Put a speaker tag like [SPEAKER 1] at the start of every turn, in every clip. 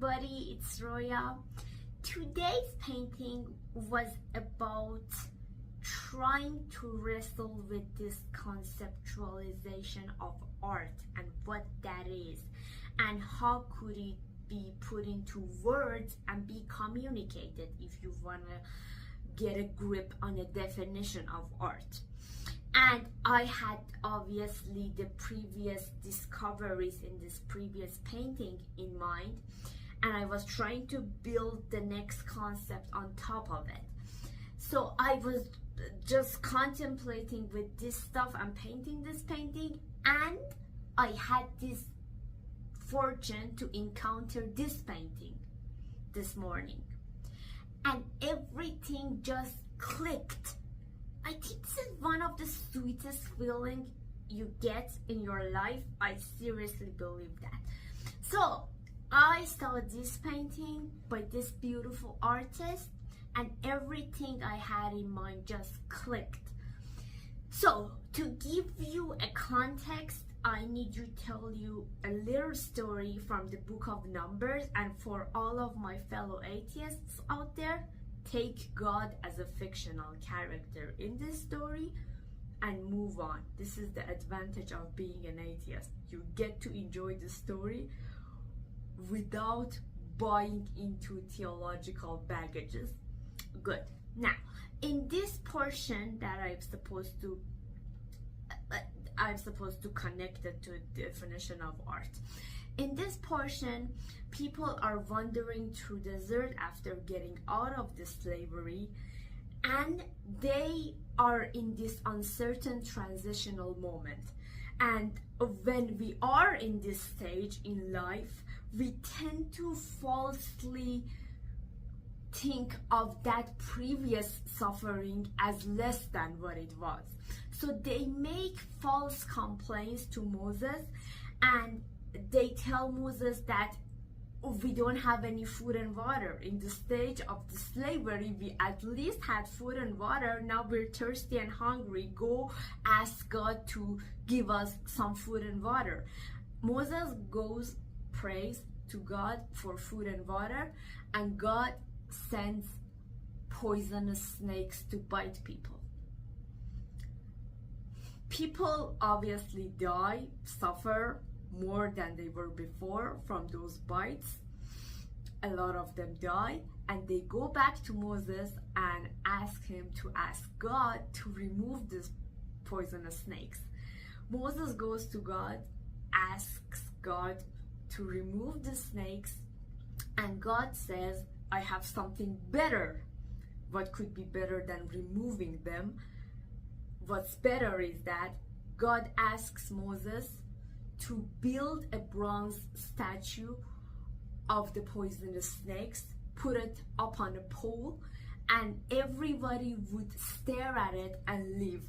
[SPEAKER 1] everybody, it's Roya. Today's painting was about trying to wrestle with this conceptualization of art and what that is and how could it be put into words and be communicated if you want to get a grip on a definition of art. And I had obviously the previous discoveries in this previous painting in mind, and I was trying to build the next concept on top of it. So I was just contemplating with this stuff and painting this painting, and I had this fortune to encounter this painting this morning, and everything just clicked. I think this is one of the sweetest feelings you get in your life. I seriously believe that. So I saw this painting by this beautiful artist, and everything I had in mind just clicked. So to give you a context, I need to tell you a little story from the book of Numbers, and for all of my fellow atheists out there, take God as a fictional character in this story and move on. This is the advantage of being an atheist. You get to enjoy the story without buying into theological baggages. Good. Now, in this portion that I'm supposed to connect it to the definition of art. In this portion, people are wandering through the desert after getting out of the slavery, and they are in this uncertain transitional moment. And when we are in this stage in life, we tend to falsely think of that previous suffering as less than what it was. So they make false complaints to Moses, and they tell Moses that we don't have any food and water. In the stage of the slavery, we at least had food and water. Now we're thirsty and hungry. Go ask God to give us some food and water. Moses goes, prays to God for food and water, and God sends poisonous snakes to bite people. People obviously die, suffer more than they were before from those bites. A lot of them die, and they go back to Moses and ask him to ask God to remove these poisonous snakes. Moses goes to God, asks God to remove the snakes, and God says, I have something better. What could be better than removing them? What's better is that God asks Moses to build a bronze statue of the poisonous snakes, put it up on a pole, and everybody would stare at it and live.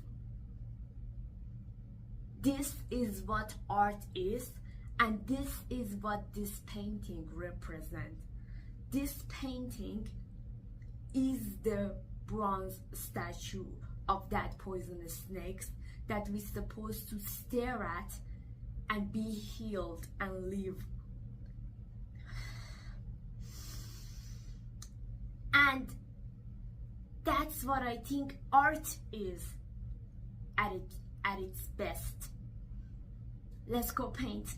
[SPEAKER 1] This is what art is, and this is what this painting represents. This painting is the bronze statue of that poisonous snakes that we're supposed to stare at and be healed and live. And that's what I think art is at its best. Let's go paint.